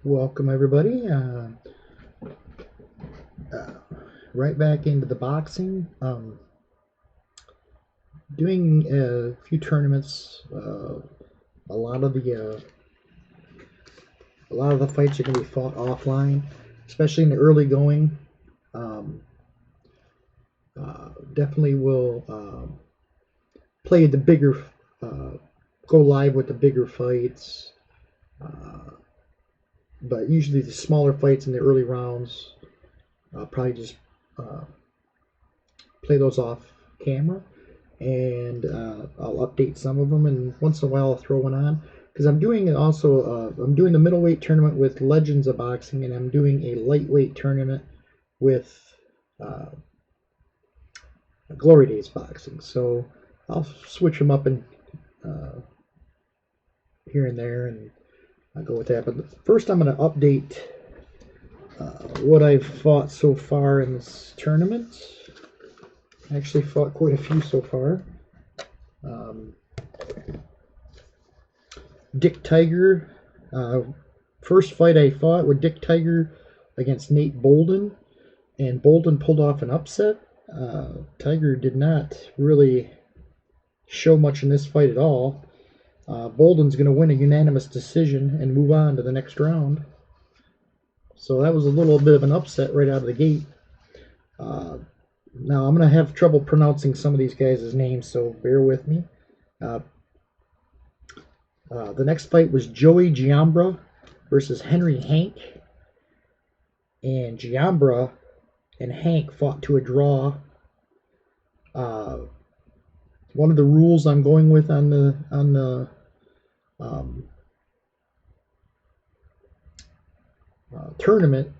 Welcome everybody. Uh, right back into the boxing. Doing a few tournaments. A lot of the fights are going to be fought offline, especially in the early going. Um, Definitely will play the bigger, uh, go live with the bigger fights. Uh, but usually the smaller fights in the early rounds, I'll probably just uh, play those off camera, and I'll update some of them, and once in a while I'll throw one on because I'm doing also I'm doing the middleweight tournament with Legends of Boxing, and I'm doing a lightweight tournament with uh, Glory Days Boxing. So I'll switch them up and uh, here and there, and I'll go with that. But first, I'm going to update what I've fought so far in this tournament. I actually fought quite a few so far. Um, Dick Tiger. First fight I fought with Dick Tiger against Nate Bolden, and Bolden pulled off an upset. Tiger did not really show much in this fight at all. Bolden's going to win a unanimous decision and move on to the next round. So that was a little bit of an upset right out of the gate. Now I'm going to have trouble pronouncing some of these guys' names, so bear with me. The next fight was Joey Giambra versus Henry Hank. And Giambra and Hank fought to a draw. One of the rules I'm going with on the tournament,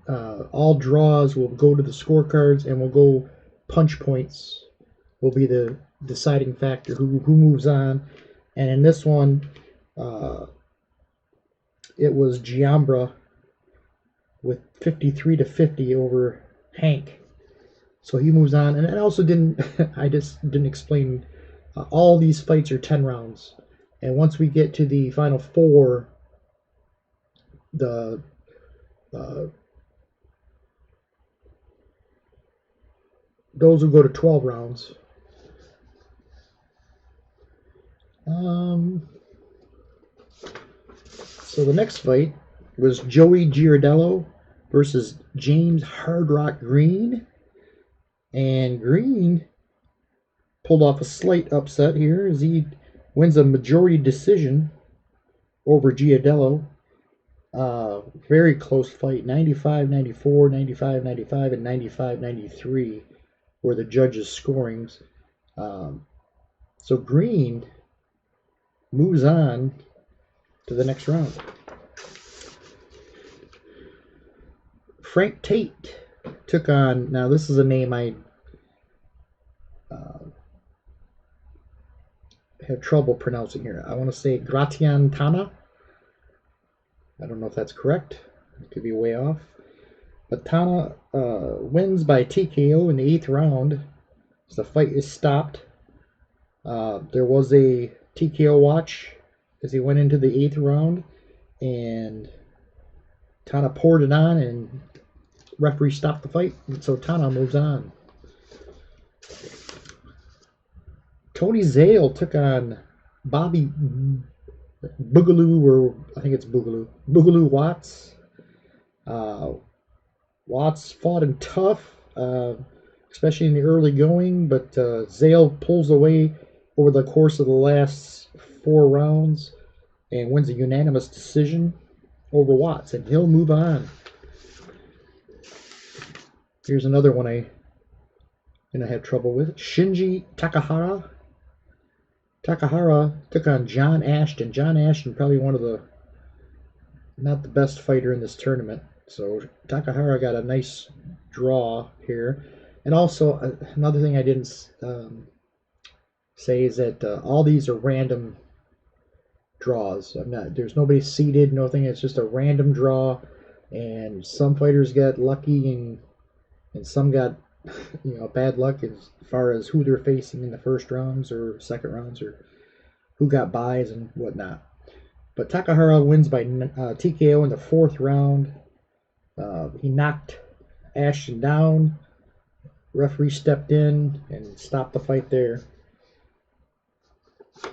all draws will go to the scorecards and will go punch points. Will be the deciding factor who moves on. And in this one, it was Giambra with 53-50 over Hank. So he moves on, and I also didn't. I just didn't explain. All these fights are 10 rounds, and once we get to the final four, the those will go to 12 rounds. So the next fight was Joey Giardello versus James Hard Rock Green, and Green pulled off a slight upset here as he wins a majority decision over Giardello. Very close fight, 95-94, 95-95, and 95-93 were the judges' scorings. So Green moves on to the next round. Frank Tate took on, now this is a name I have trouble pronouncing here. I want to say Gratian Tana. I don't know if that's correct. It could be way off. But Tana wins by TKO in the 8th round. So the fight is stopped. There was a TKO watch as he went into the 8th round, and Tana poured it on, and referee stopped the fight, and so Tana moves on. Tony Zale took on Bobby Boogaloo, or I think it's Boogaloo Watts. Watts fought him tough, especially in the early going, but Zale pulls away over the course of the last 4 rounds and wins a unanimous decision over Watts, and he'll move on. Here's another one I'm going to have trouble with. Shinji Takahara. Takahara took on John Ashton. John Ashton, probably one of the, not the best fighter in this tournament. So Takahara got a nice draw here. And also, another thing I didn't say is that all these are random draws. There's nobody seeded, nothing. It's just a random draw. And some fighters got lucky, and some got bad luck as far as who they're facing in the first rounds or second rounds, or who got buys and whatnot. But Takahara wins by TKO in the 4th round. He knocked Ashton down. Referee stepped in and stopped the fight there.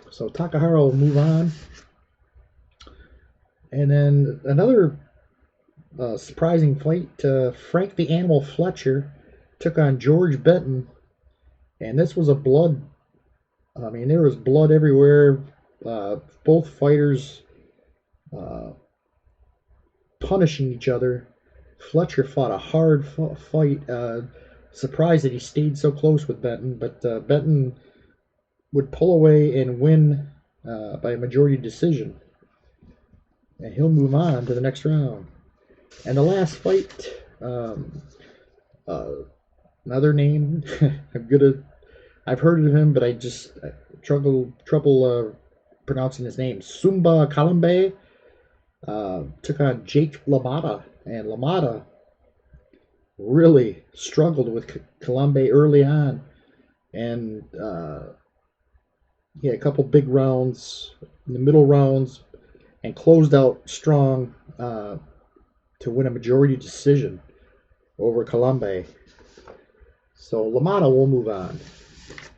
So Takahara will move on. And then another surprising fight. Frank the Animal Fletcher took on George Benton. And this was a blood. I mean, there was blood everywhere. Both fighters punishing each other. Fletcher fought a hard fight. Surprised that he stayed so close with Benton, but Benton would pull away and win by a majority decision. And he'll move on to the next round. And the last fight, another name. I've heard of him, but I just trouble pronouncing his name. Sumba Kalambe took on Jake LaMotta, and LaMotta really struggled with Kalambe early on, and he had a couple big rounds in the middle rounds, and closed out strong to win a majority decision over Kalambe. So LaMotta will move on.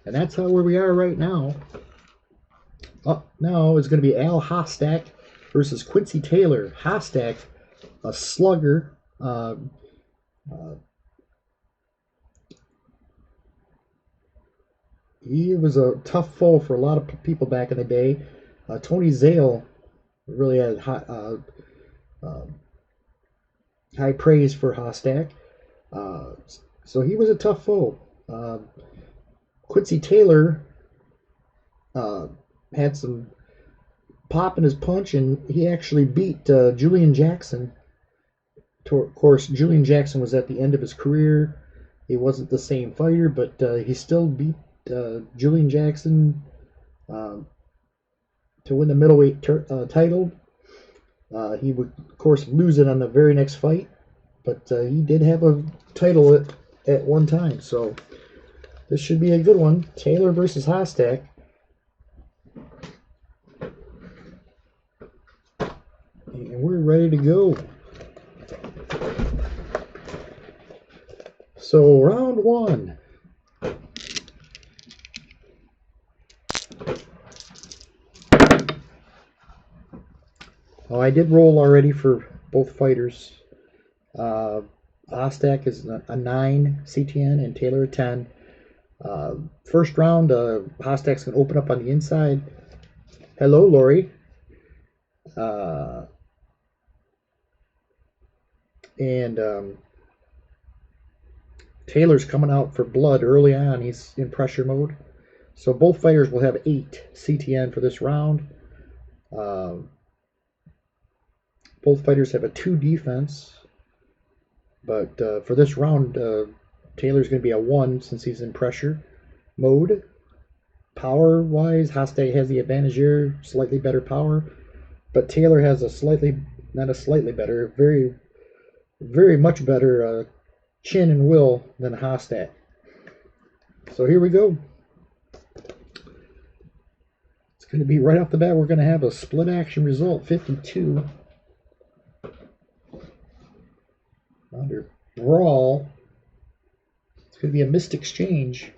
And that's where we are right now. Up now is going to be Al Hostak versus Quincy Taylor. Hostak, a slugger. He was a tough foe for a lot of people back in the day. Tony Zale really had high praise for Hostak. So he was a tough foe. Quincy Taylor had some pop in his punch, and he actually beat Julian Jackson. Of course, Julian Jackson was at the end of his career. He wasn't the same fighter, but he still beat Julian Jackson to win the middleweight title. He would, of course, lose it on the very next fight, but he did have a title at one time. So this should be a good one. Taylor versus Hostak. And we're ready to go. So round one. Oh, I did roll already for both fighters. Hostak is a 9 CTN and Taylor a 10. First round, Hostak's going to open up on the inside. Hello, Lori. And Taylor's coming out for blood early on. He's in pressure mode. So both fighters will have 8 CTN for this round. Both fighters have a 2 defense. But for this round, Taylor's going to be a 1 since he's in pressure mode. Power-wise, Hostak has the advantage here, slightly better power. But Taylor has not a slightly better, very, very much better chin and will than Hostak. So here we go. It's going to be right off the bat, we're going to have a split action result, 52. Under brawl. It's going to be a missed exchange.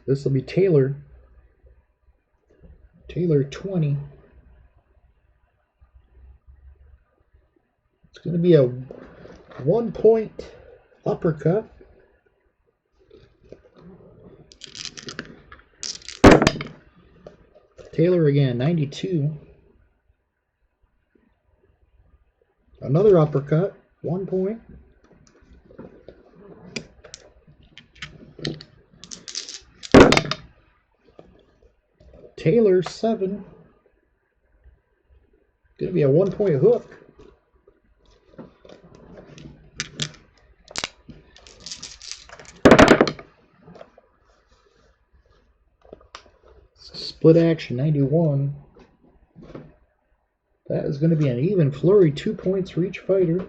This will be Taylor. Taylor 20. It's going to be a 1-point uppercut. Taylor again, 92. Another uppercut, 1 point. Taylor 7. Gonna be a 1-point hook. Split action 91. That is going to be an even flurry, 2 points for each fighter.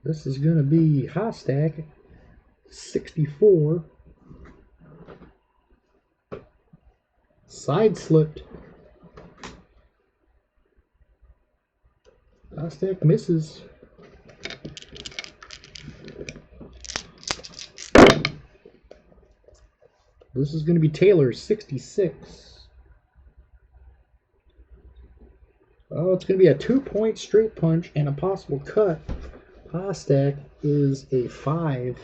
This is going to be Hostak, 64. Side slipped. Hostak misses. This is going to be Taylor, 66. Oh, it's going to be a 2-point straight punch and a possible cut. Hostak is a 5.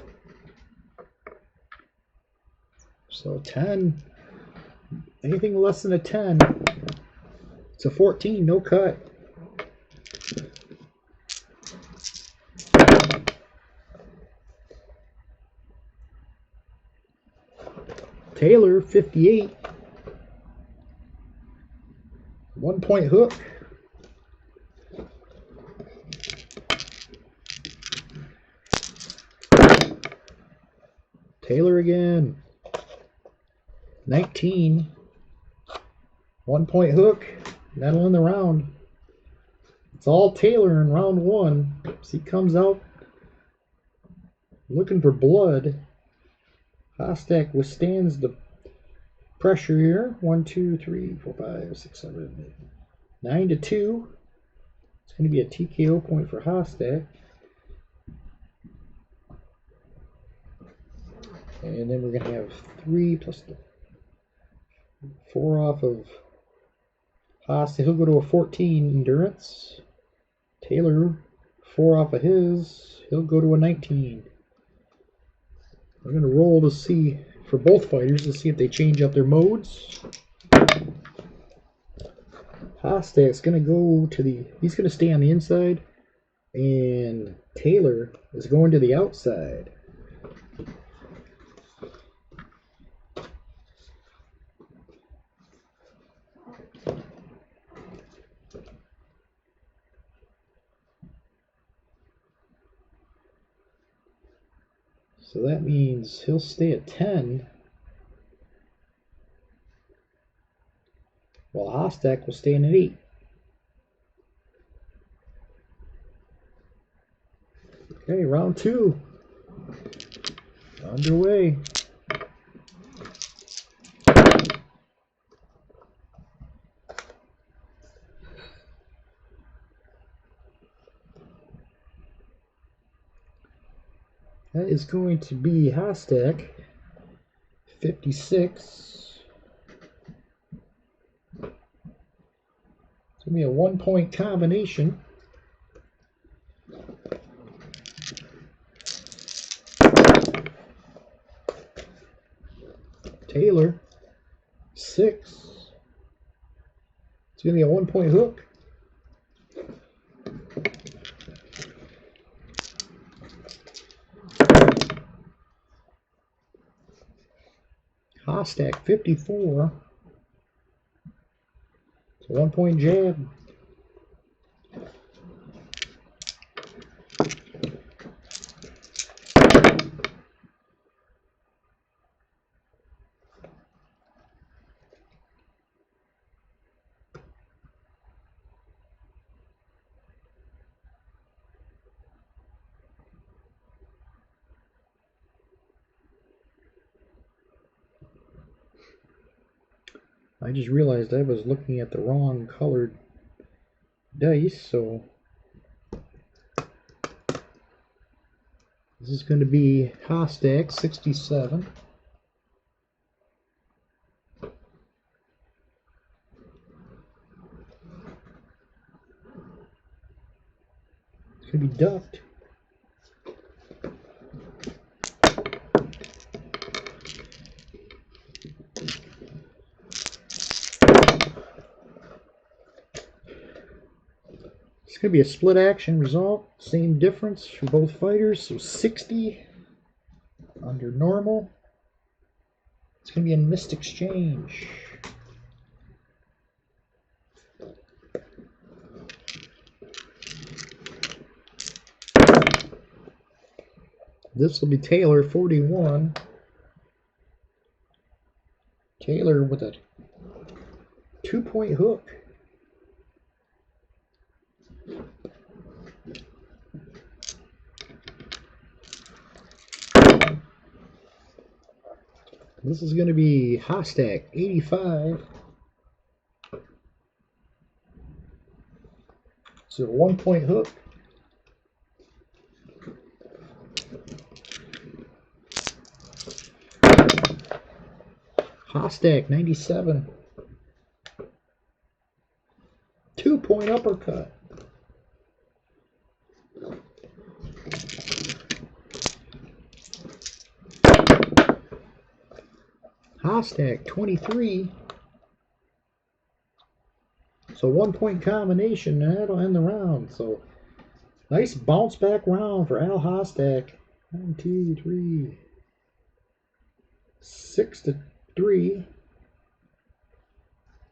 So 10. Anything less than a 10. It's a 14, no cut. Taylor, 58. 1-point hook. Taylor again. 19. 1-point hook. That'll end the round. It's all Taylor in round 1. So he comes out looking for blood. Hostak withstands the pressure here. 1, 2, 3, 4, 5, 6, 7, 8. 9-2. It's going to be a TKO point for Hostak. And then we're going to have 3 plus 4 off of Hostak. He'll go to a 14 endurance. Taylor, 4 off of his. He'll go to a 19. We're going to roll to see, for both fighters, to see if they change up their modes. Hostak's going to go to the, he's going to stay on the inside. And Taylor is going to the outside. So that means he'll stay at 10, while Hostak will stay in at 8. Okay, round 2 underway. That is going to be Hostak, 56. It's going to be a 1-point combination. Taylor, 6. It's going to be a 1-point hook. Hostak, 54. It's a 1-point jab. I just realized I was looking at the wrong colored dice, so this is going to be Hostak, 67. It's going to be ducked. It's going to be a split action result. Same difference for both fighters. So 60 under normal. It's going to be a missed exchange. This will be Taylor, 41. Taylor with a 2-point hook. This is going to be Hostak, 85. So a 1-point hook. Hostak, 97. 2-point uppercut. Hostak, 23. So 1-point combination, and that'll end the round. So nice bounce back round for Al Hostak. 1, 2, 3, 6-3.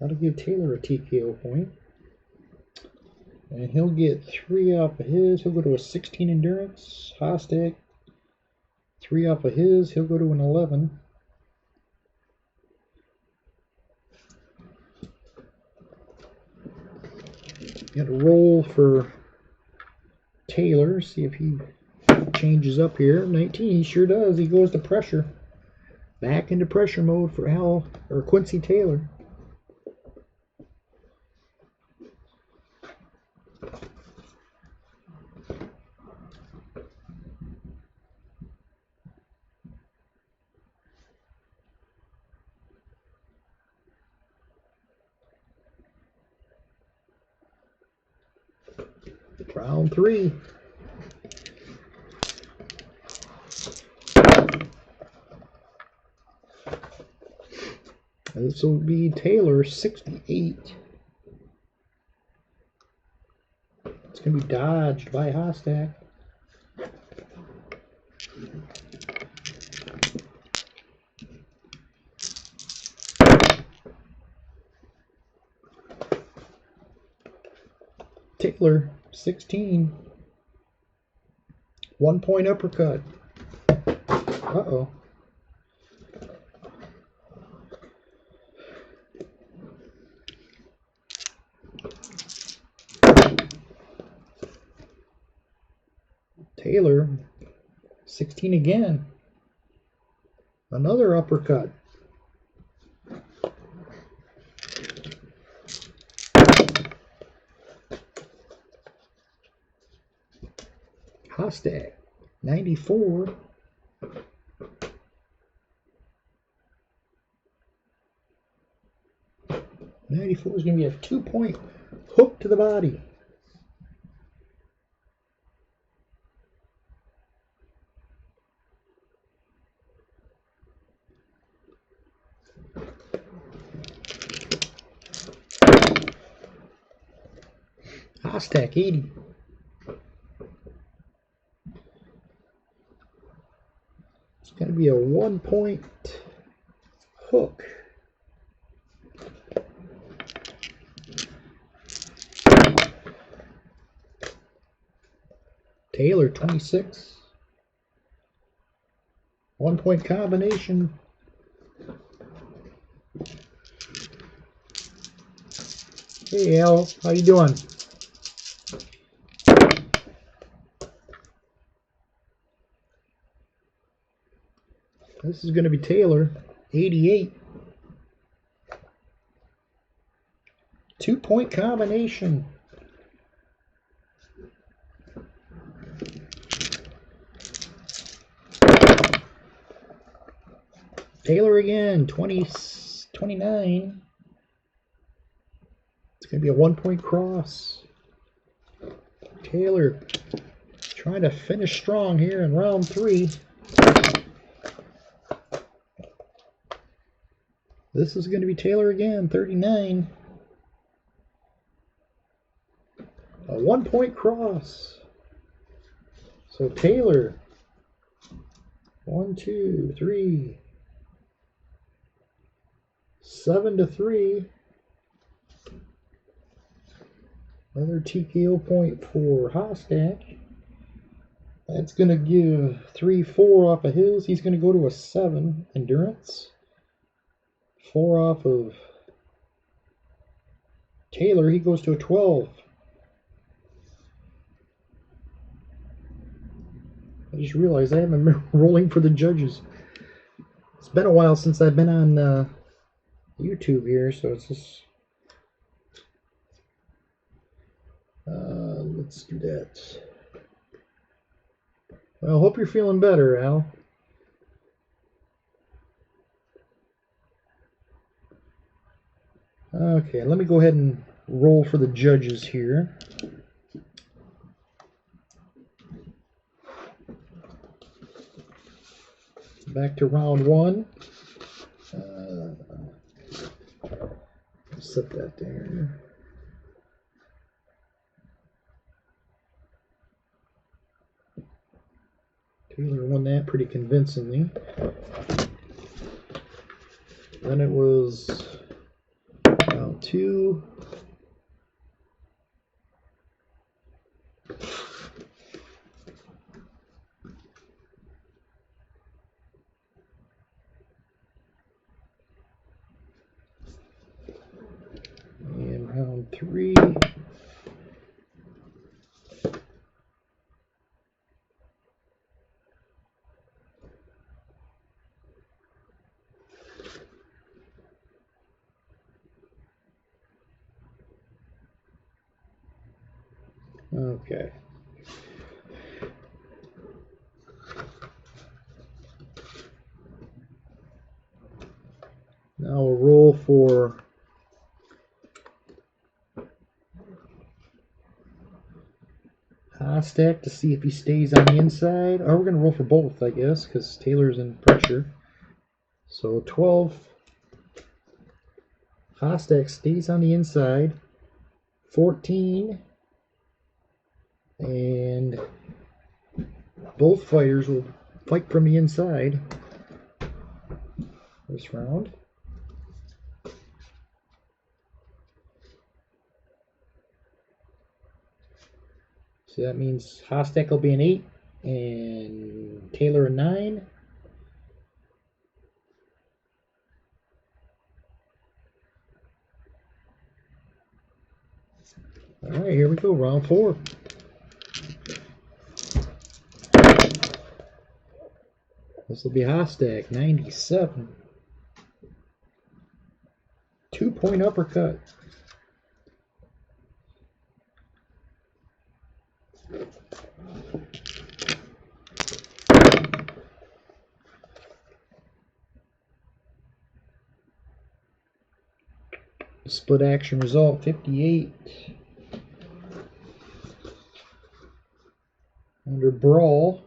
That'll give Taylor a TKO point. And he'll get 3 off of his. He'll go to a 16 endurance. Hostak, 3 off of his. He'll go to an 11. Got a roll for Taylor. See if he changes up here. 19, he sure does. He goes to pressure. Back into pressure mode for Quincy Taylor. Round 3. This will be Taylor, 68. It's going to be dodged by Hostak. Taylor, 16. 1-point uppercut. Uh-oh. Taylor, 16 again. Another uppercut. Hostak, 94. Is going to be a 2-point hook to the body. Hostak, 80. It's going to be a 1-point hook. Taylor, 26. 1-point combination. Hey Al, how you doing? This is going to be Taylor, 88. 2-point combination. Taylor again, 29. It's going to be a 1-point cross. Taylor trying to finish strong here in round 3. This is going to be Taylor again, 39. A 1-point cross. So Taylor, 1, 2, 3, 7-3. Another TKO point for Hostak. That's going to give 3-4 off of his. He's going to go to a 7 endurance. 4 off of Taylor. He goes to a 12. I just realized I haven't been rolling for the judges. It's been a while since I've been on YouTube here, so it's just... let's do that. Well, hope you're feeling better, Al. Okay, let me go ahead and roll for the judges here. Back to round 1. Set that there. Taylor won that pretty convincingly. Then it was round 2. And round 3. Okay. Now we'll roll for Hostak to see if he stays on the inside. Or we're going to roll for both, I guess, because Taylor's in pressure. So 12. Hostak stays on the inside. 14. And both fighters will fight from the inside this round. So that means Hostak will be an 8 and Taylor a 9. All right, here we go, round 4. This will be Hostak, 97. 2-point uppercut. Split action result, 58. Under brawl,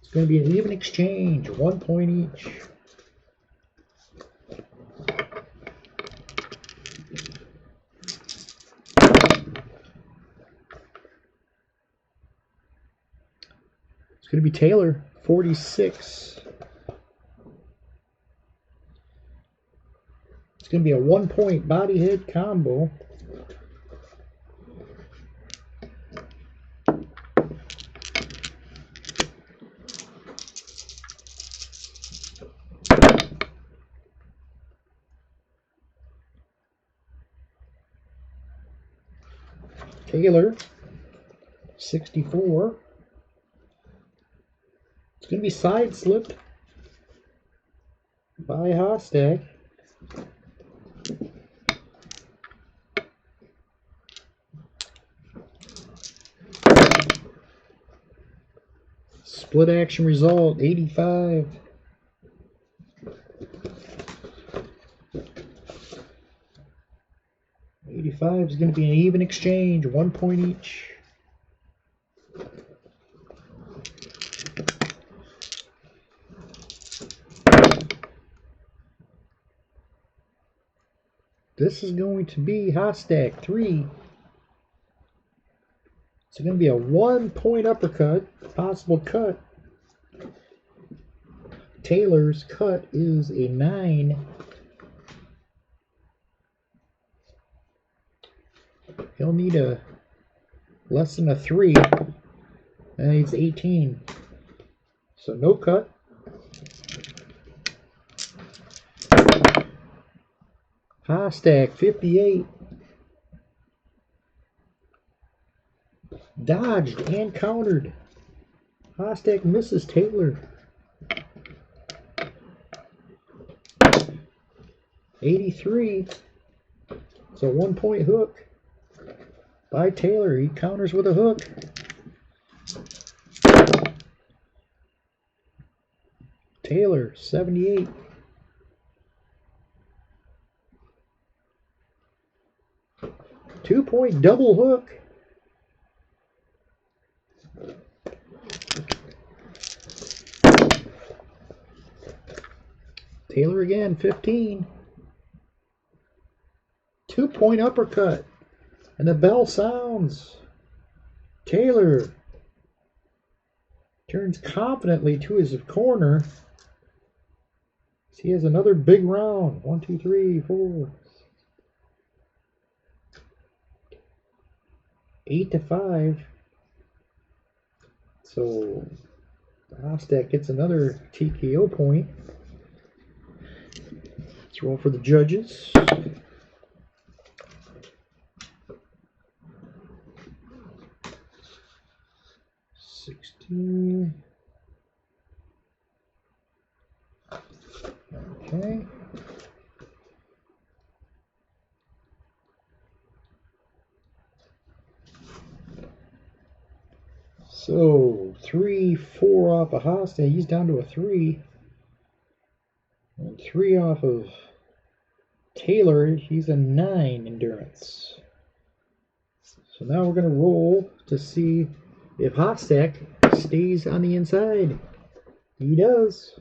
it's going to be an even exchange, 1 point each. It's going to be Taylor, 46. It's going to be a 1-point body hit combo. Taylor, 64. It's going to be side slipped by Hostak. Split action result, 85. Is going to be an even exchange, 1 point each. This is going to be Hostak, 3. It's going to be a 1-point uppercut, possible cut. Taylor's cut is a 9. He'll need a less than a 3. And he's 18. So no cut. Hostak, 58. Dodged and countered. Hostak misses Taylor. 83. It's a 1-point hook by Taylor. He counters with a hook. Taylor, 78. Two-point double hook. Taylor again, 15. Two-point uppercut. And the bell sounds. Taylor turns confidently to his corner. He has another big round. 1, 2, 3, 4. 8-5. So Hostak gets another TKO point. Let's roll for the judges. Okay. So 3, 4 off of Hostak. He's down to a 3. And 3 off of Taylor. He's a 9 endurance. So now we're going to roll to see if Hostak stays on the inside. He does.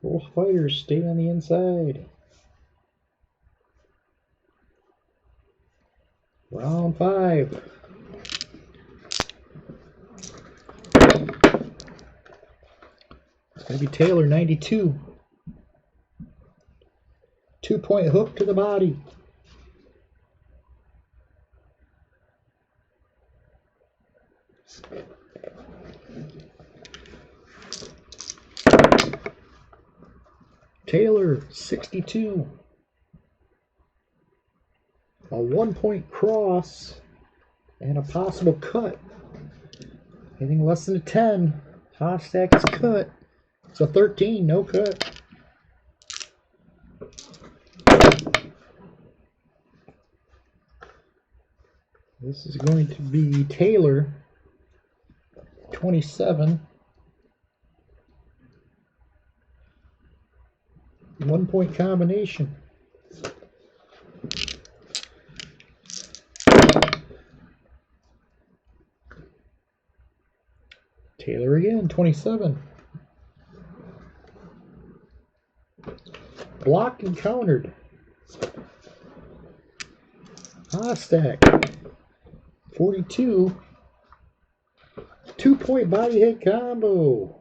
Both fighters stay on the inside. Round 5. It's going to be Taylor, 92. 2-point hook to the body. Taylor, 62. A 1-point cross and a possible cut. Anything less than a 10, Hostak is cut. It's a 13, no cut. This is going to be Taylor, 27. 1-point combination. Taylor again, 27. Blocked and countered. Hostak, 42. 2-point body head combo.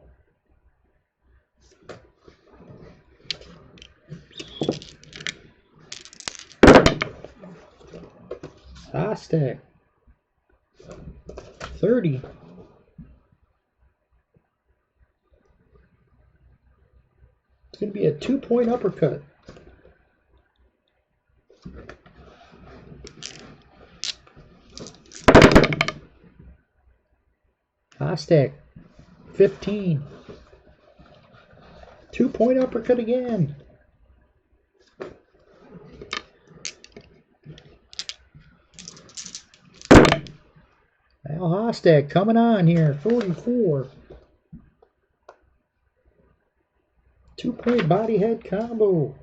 Hostak, 30. It's going to be a 2-point uppercut. Hostak, 15. 2-point uppercut again. Now Hostak coming on here, 44. 2-point body head combo.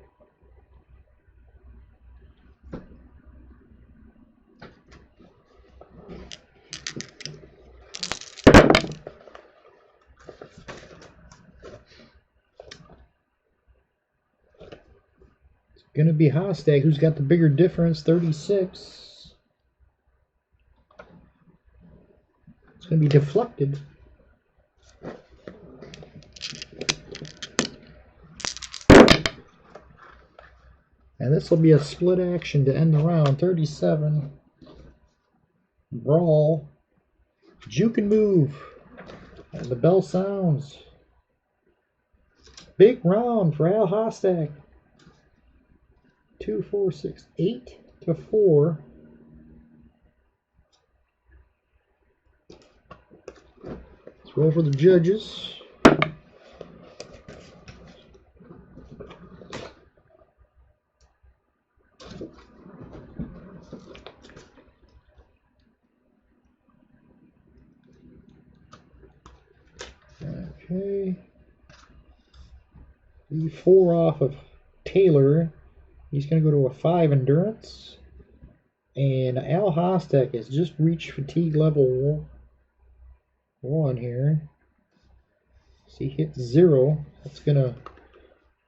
It's going to be Hostak who's got the bigger difference, 36. It's going to be deflected. And this will be a split action to end the round. 37. Brawl. Juke and move. And the bell sounds. Big round for Al Hostak. 2, 4, 6, 8 to 4. Let's roll for the judges. Okay. The 4 off of Taylor. He's going to go to a 5 endurance. And Al Hostak has just reached fatigue level 1 here. So he hits 0. That's going to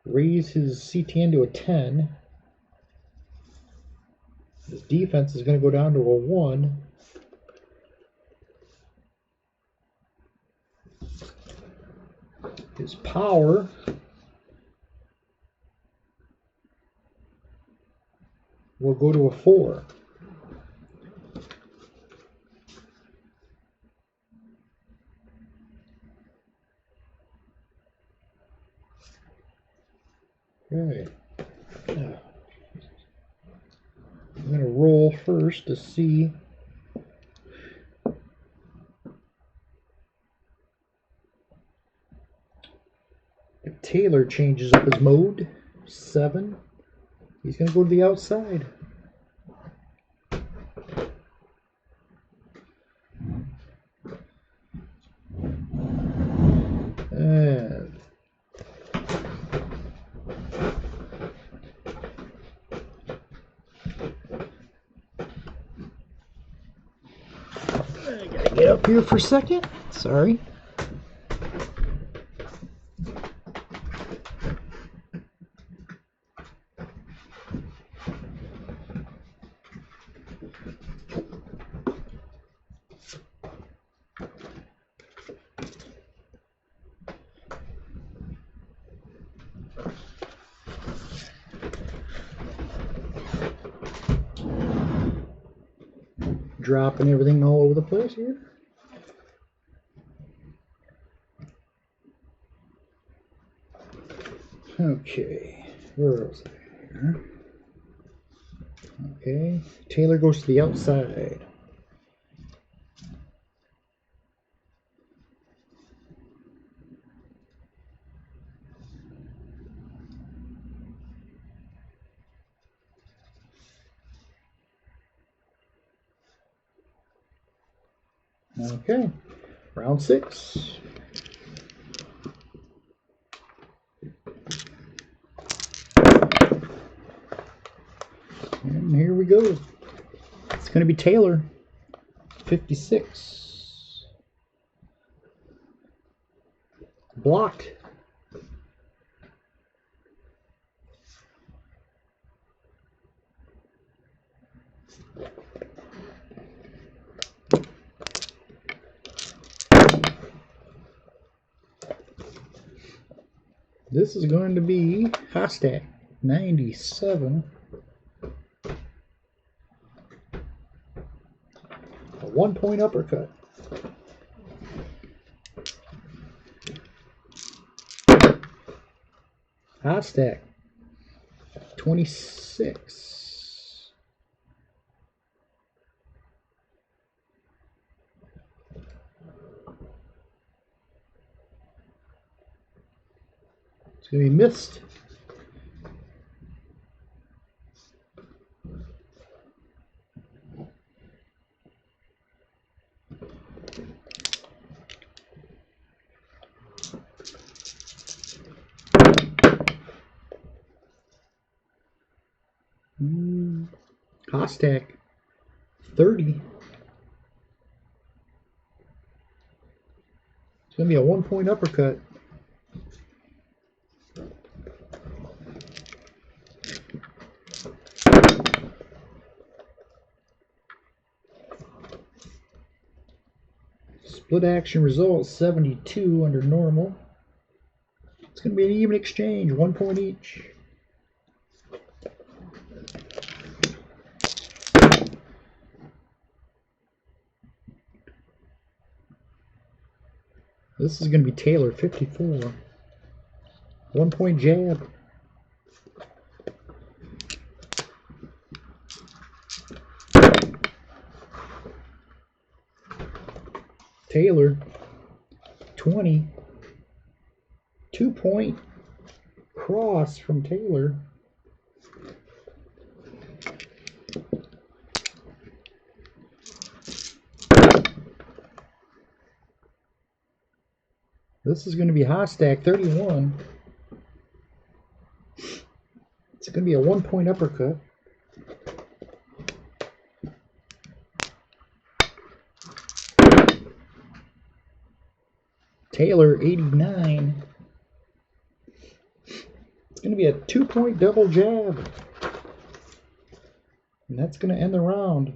raise his CTN to a 10. His defense is going to go down to a 1. His power will go to a 4. Okay. I'm going to roll first to see if Taylor changes up his mode. 7. He's going to go to the outside. And I gotta get up here for a second. Sorry. Dropping everything all over the place here. Okay, where was I here? Okay, Taylor goes to the outside. Okay, round 6. And here we go. It's going to be Taylor. 56. Blocked. This is going to be Hostak. 97. A 1-point uppercut. Hostak. 26. It's going to be missed. Hostak. 30. It's going to be a 1-point uppercut. Split action result 72 under normal. It's going to be an even exchange, 1 point each. This is going to be Taylor, 54. 1-point jab. Taylor, 20. 2-point cross from Taylor. This is going to be Hostak, 31. It's going to be a 1-point uppercut. Taylor, 89. It's going to be a 2-point double jab. And that's going to end the round.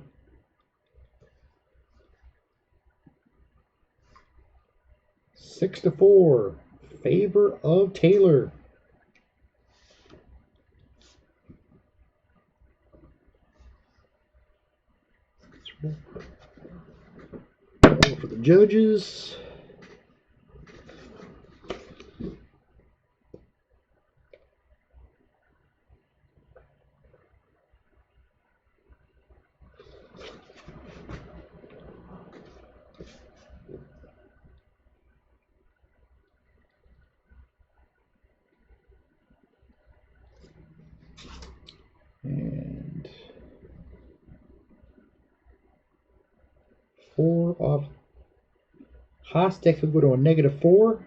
Six to 4. Favor of Taylor. Roll for the judges. And 4 off. Hostak will go to a -4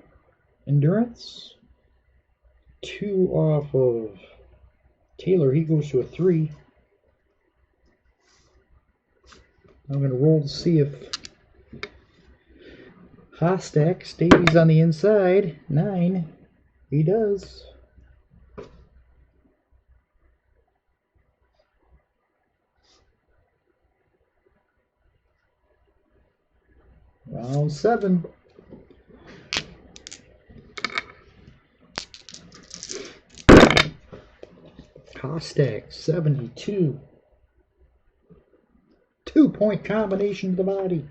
endurance. 2 off of Taylor. He goes to a 3. I'm going to roll to see if Hostak stays on the inside. 9. He does. Round 7. Hostak, 72. 2-point combination to the body.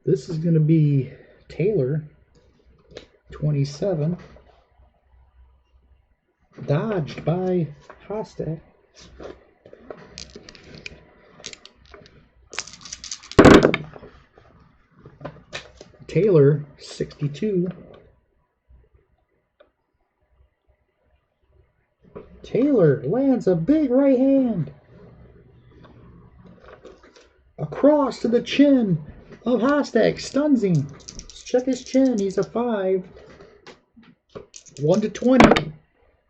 This is going to be Taylor, 27. Dodged by Hostak. Taylor, 62. Taylor lands a big right hand across to the chin of Hostak. Stuns him. Let's check his chin. He's a 5. 1 to 20.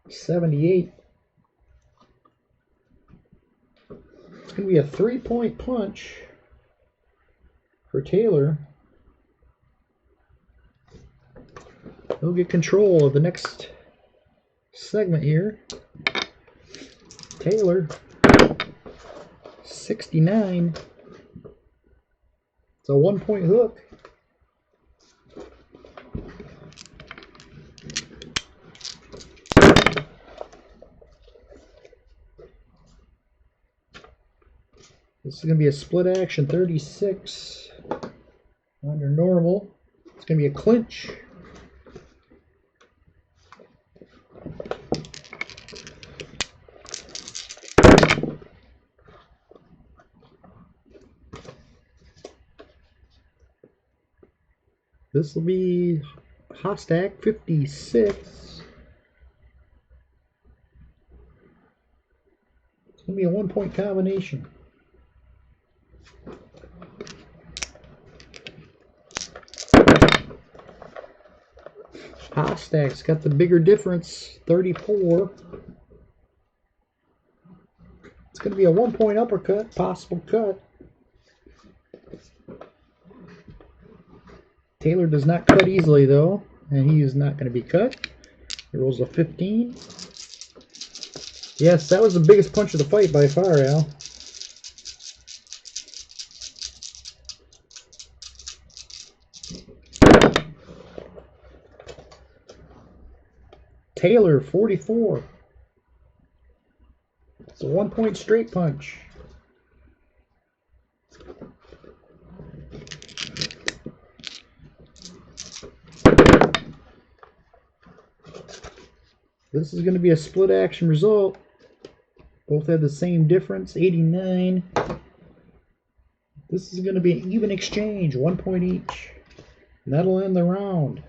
78. It's going to be a 3-point punch for Taylor. He'll get control of the next segment here. Taylor, 69. It's a 1-point hook. This is going to be a split action, 36 under normal. It's going to be a clinch. This will be Hostak, 56. It's going to be a 1-point combination. Hostak's got the bigger difference, 34. It's going to be a 1-point uppercut, possible cut. Taylor does not cut easily, though, and he is not going to be cut. He rolls a 15. Yes, that was the biggest punch of the fight by far, Al. Taylor, 44. It's a 1-point straight punch. This is going to be a split action result. Both had the same difference, 89. This is going to be an even exchange, 1 point each. And that'll end the round.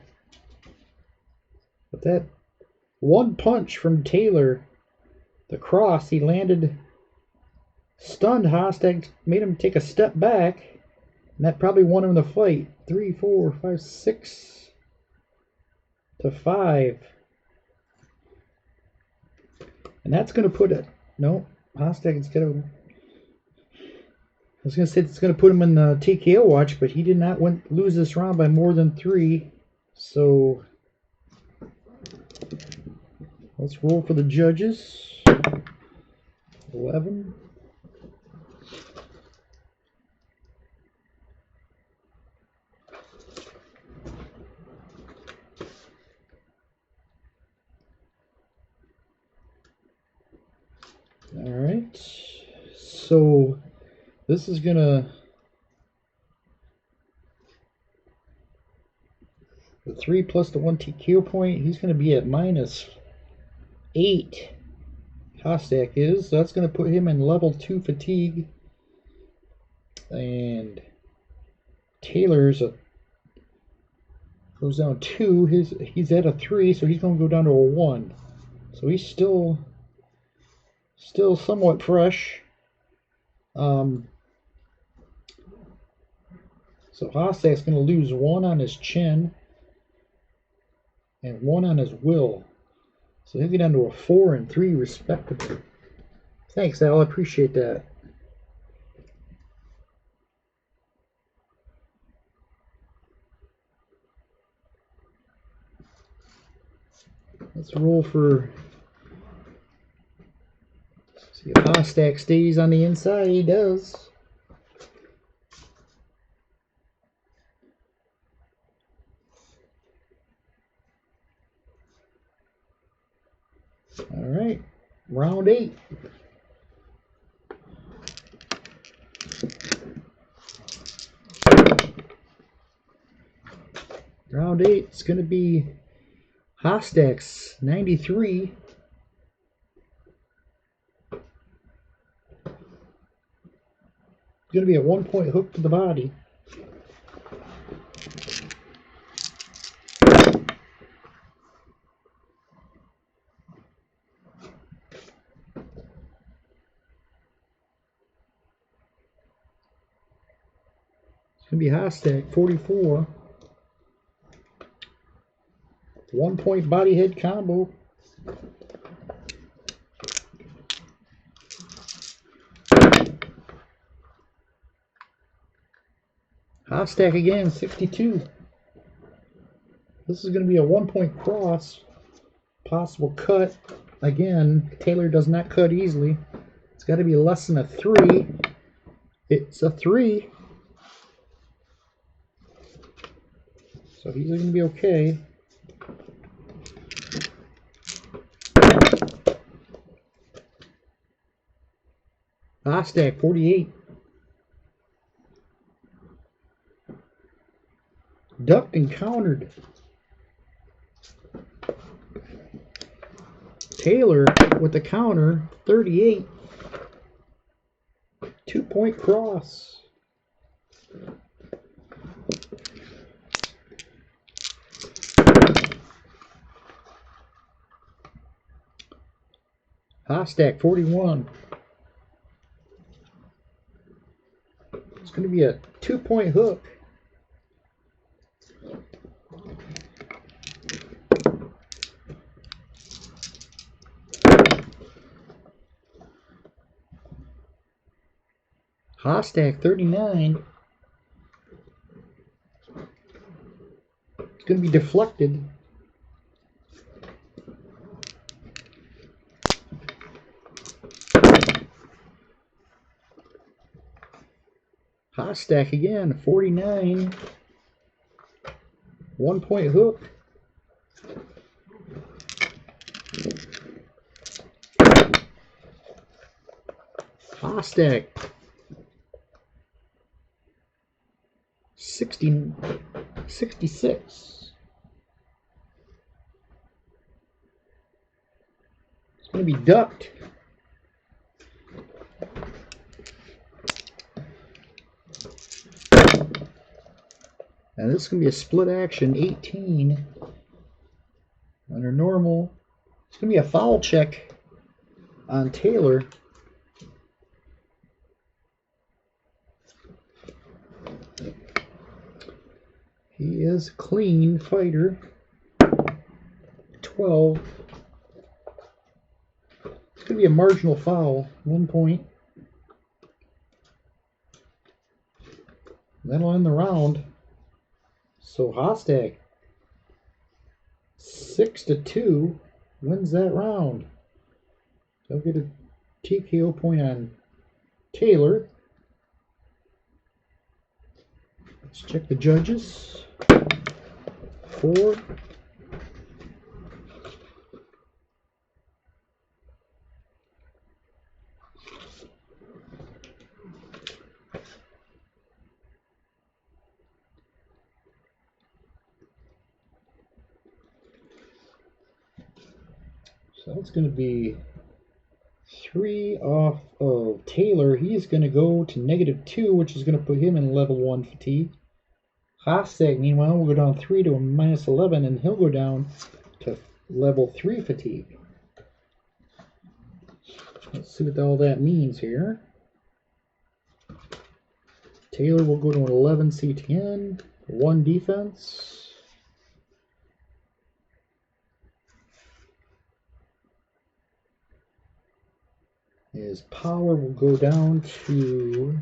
But that one punch from Taylor, the cross, he landed, stunned Hostak, made him take a step back, and that probably won him the fight. 3, 4, 5, 6 to 5. And that's going to put it. No, Hostak is going to. I was going to say it's going to put him in the TKO watch, but he did not lose this round by more than 3. So let's roll for the judges. 11. All right, so this is gonna, the 3 plus the 1 TKO point, he's gonna be at -8. Hostak is, so that's gonna put him in level 2 fatigue, and Taylor's goes down 2. He's at a 3, so he's gonna go down to a 1. So he's still somewhat fresh. So Hostak's going to lose 1 on his chin and 1 on his will. So he'll get down to a 4 and 3 respectively. Thanks, Al. I appreciate that. Let's roll for. See if Hostak stays on the inside. He does. All right, round 8. Round 8 is going to be Hostak's 93. Going to be a 1-point hook to the body. It's going to be Hostak, 44. 1-point body head combo. Hostak again, 62. This is going to be a 1-point cross. Possible cut. Again, Taylor does not cut easily. It's got to be less than a 3. It's a 3. So he's going to be okay. Hostak, 48. Ducked and countered. Taylor with the counter, 38. 2-point cross. Hostak, 41. It's going to be a 2-point hook. Hostak, 39. It's going to be deflected. Hostak again, 49. 1-point hook. Hostak. 66. It's going to be ducked. And this is going to be a split action 18. Under normal. It's going to be a foul check on Taylor. He is clean fighter. 12. It's going to be a marginal foul. 1 point. That'll end the round. So Hostak 6-2 wins that round. They'll get a TKO point on Taylor. Let's check the judges. 4. So that's going to be 3 off of Taylor. He's going to go to -2, which is going to put him in level 1 fatigue. Hostak, meanwhile, will go down 3 to a -11, and he'll go down to level 3 fatigue. Let's see what all that means here. Taylor will go to an 11 CTN, 1 defense. His power will go down to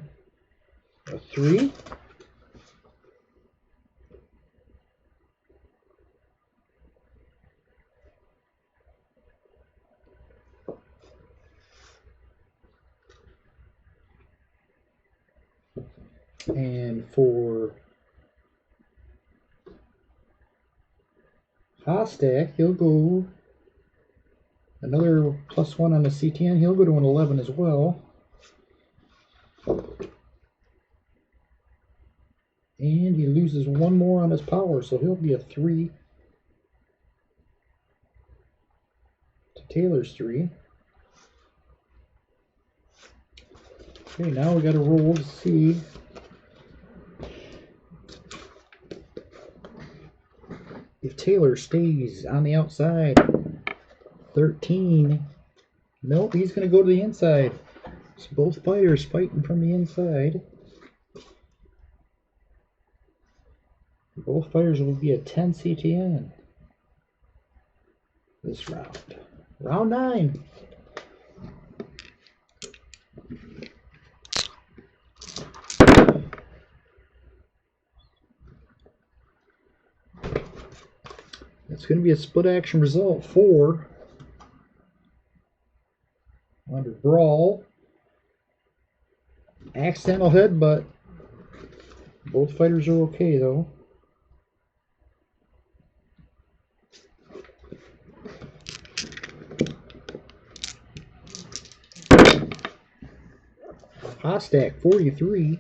a 3. And for Hostak, he'll go another +1 on the CTN. He'll go to an 11 as well. And he loses 1 more on his power, so he'll be a 3 to Taylor's 3. Okay, now we got to roll to see if Taylor stays on the outside. 13. Nope, he's going to go to the inside. So both fighters fighting from the inside. Both fighters will be at 10 CTN this round. Round 9. It's going to be a split action result. 4 under brawl. Accidental headbutt. Both fighters are okay though. Hostak 43.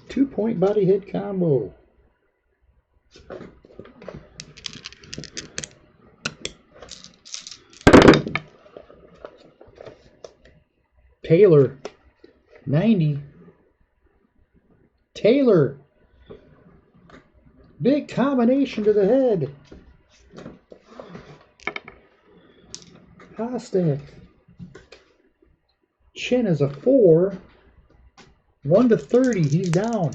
2-point body head combo. Taylor 90. Taylor, big combination to the head. Hostak, chin is a 4. 1 to 30, he's down.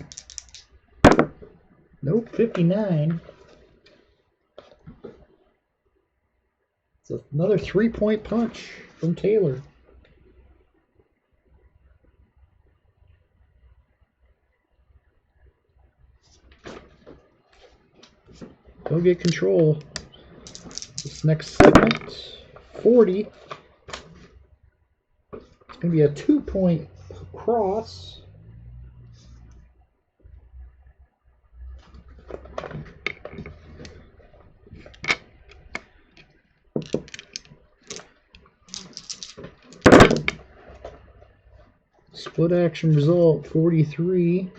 Nope, 59. It's another 3-point punch from Taylor. He'll get control. This next segment, 40. It's going to be a 2-point cross. Split action result 43.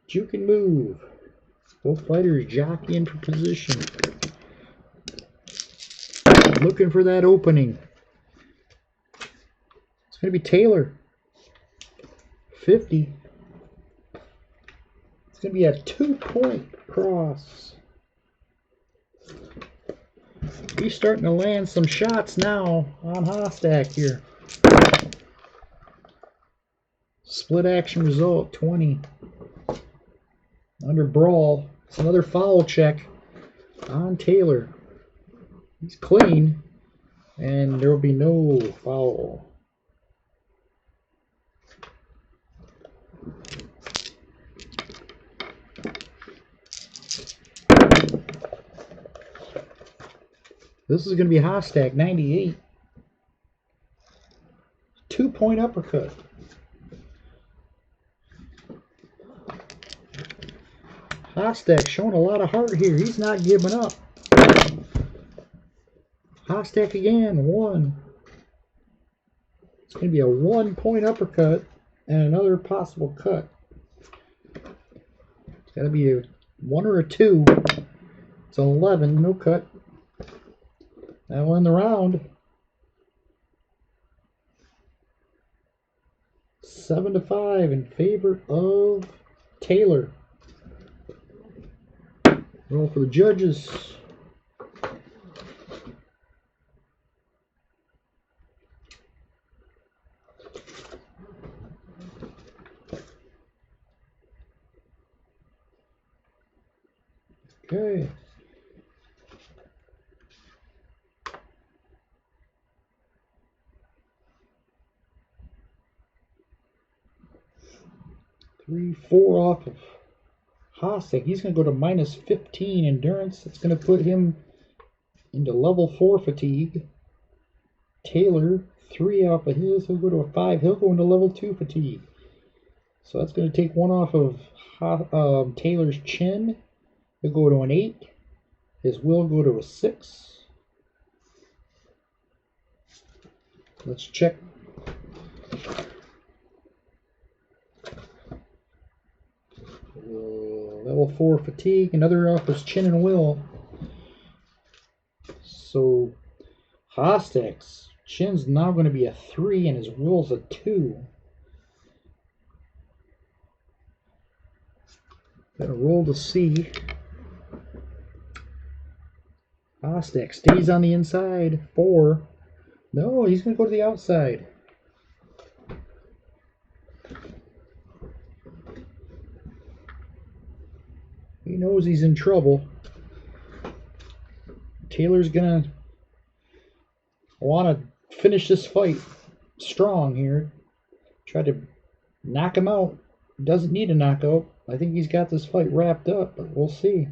Juke and move. Both fighters jockeying for position. Looking for that opening. It's going to be Taylor. 50. It's going to be a 2-point cross. He's starting to land some shots now on Hostak here. Split action result 20. Under brawl. It's another foul check on Taylor. He's clean, and there will be no foul. This is going to be Hostak, 98. 2-point uppercut. Hostak showing a lot of heart here. He's not giving up. Hostak again, 1. It's going to be a 1-point uppercut and another possible cut. It's got to be a 1 or a 2. It's 11, no cut. That will end the round. 7-5 in favor of Taylor. Roll for the judges. Okay. Three, 4 off of Hostak. He's going to go to minus 15 endurance. It's going to put him into level 4 fatigue. Taylor, 3 off of his. He'll go to a 5. He'll go into level 2 fatigue. So that's going to take 1 off of Taylor's chin. He'll go to an 8. His will go to a 6. Let's check. Level 4 fatigue, another off his chin and will. So Hostak's chin's now going to be a 3 and his will's a 2. Gotta roll to see. Hostak stays on the inside. 4. No, he's going to go to the outside. He knows he's in trouble. Taylor's going to want to finish this fight strong here. Try to knock him out. Doesn't need a knockout. I think he's got this fight wrapped up, but we'll see.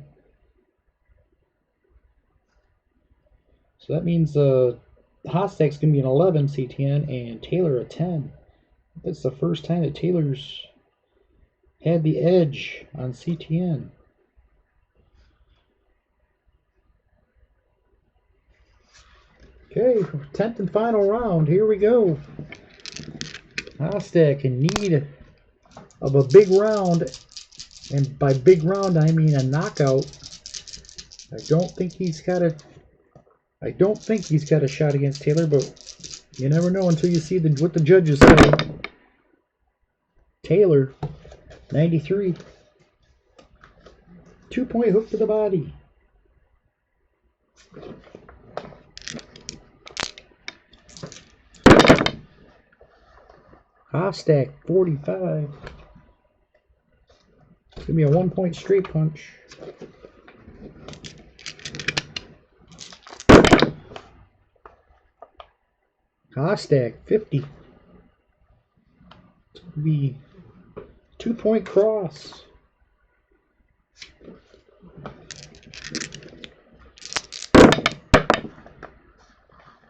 So that means Hostak's going to be an 11 CTN and Taylor a 10. That's the first time that Taylor's had the edge on CTN. Okay, 10th and final round. Here we go. Hostak in need of a big round, and by big round I mean a knockout. I don't think he's got a shot against Taylor, but you never know until you see what the judges say. Taylor, 93. 2-point hook to the body. Hostak, 45. It's going to be a 1-point straight punch. Hostak, 50. It's going to be 2-point cross.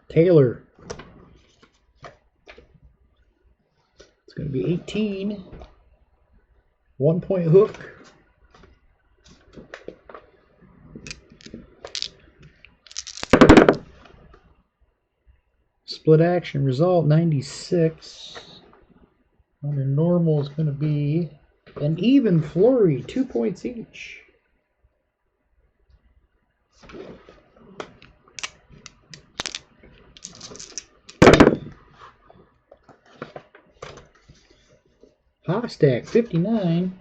Taylor. It's going to be 18. 1-point hook. Split action result 96. Under normal is going to be an even flurry, 2 points each. Hostak 59.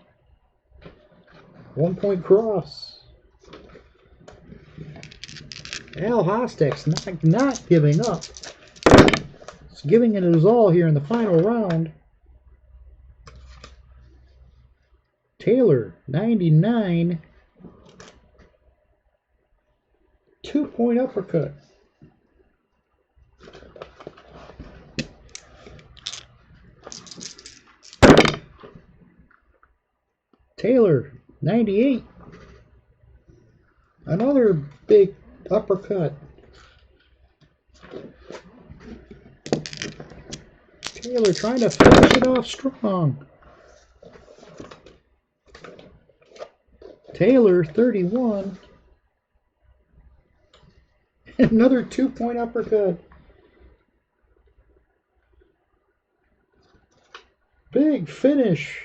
1 point cross. Al Hostak's not giving up. He's giving it his all here in the final round. Taylor 99. 2 point uppercut. Taylor 98. Another big uppercut. Taylor trying to finish it off strong. Taylor 31. Another 2 point uppercut. Big finish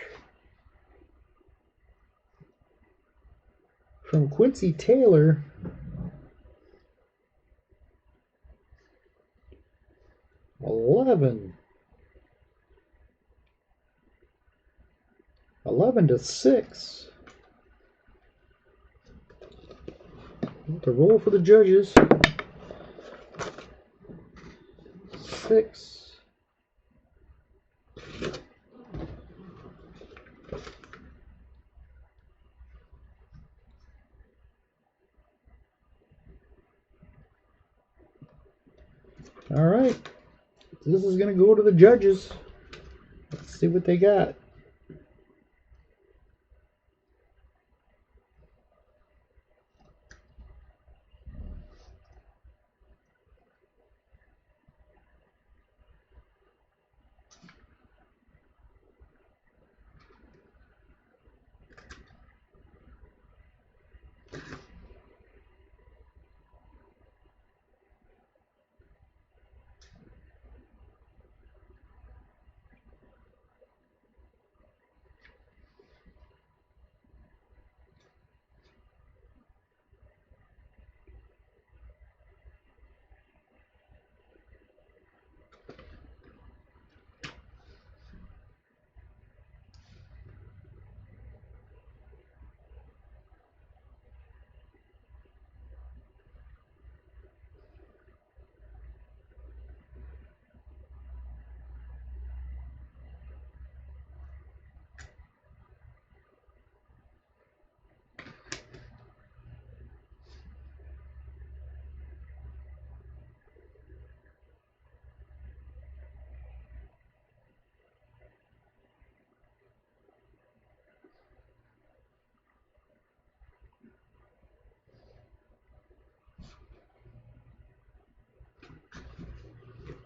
from Quincy Taylor. Eleven to 6. The roll for the judges. 6. All right. This is going to go to the judges. Let's see what they got.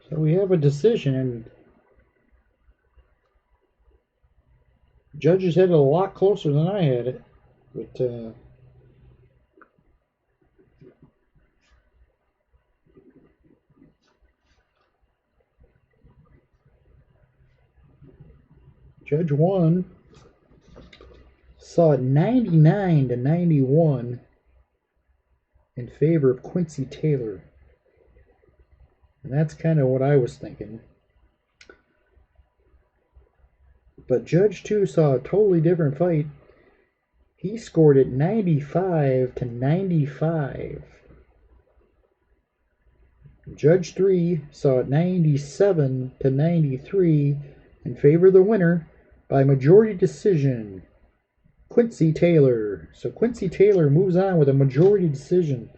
So we have a decision, and judges had it a lot closer than I had it. But Judge 1 saw it 99 to 91 in favor of Quincy Taylor. And that's kind of what I was thinking. But Judge 2 saw a totally different fight. He scored it 95 to 95. Judge 3 saw it 97 to 93 in favor of the winner by majority decision, Quincy Taylor. So Quincy Taylor moves on with a majority decision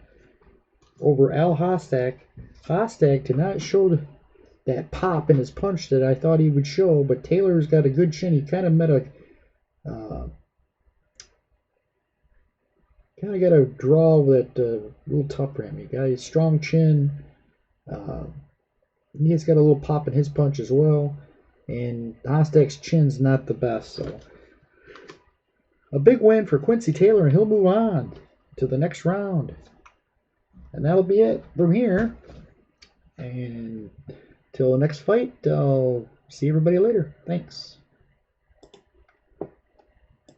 over Al Hostak. Hostak did not show that pop in his punch that I thought he would show, but Taylor's got a good chin. He kind of met a kind of got a draw that a little tough for him. He got a strong chin. He's got a little pop in his punch as well, and Hostak's chin's not the best. So a big win for Quincy Taylor, and he'll move on to the next round. And that'll be it from here. And Till the next fight, I'll see everybody later. Thanks.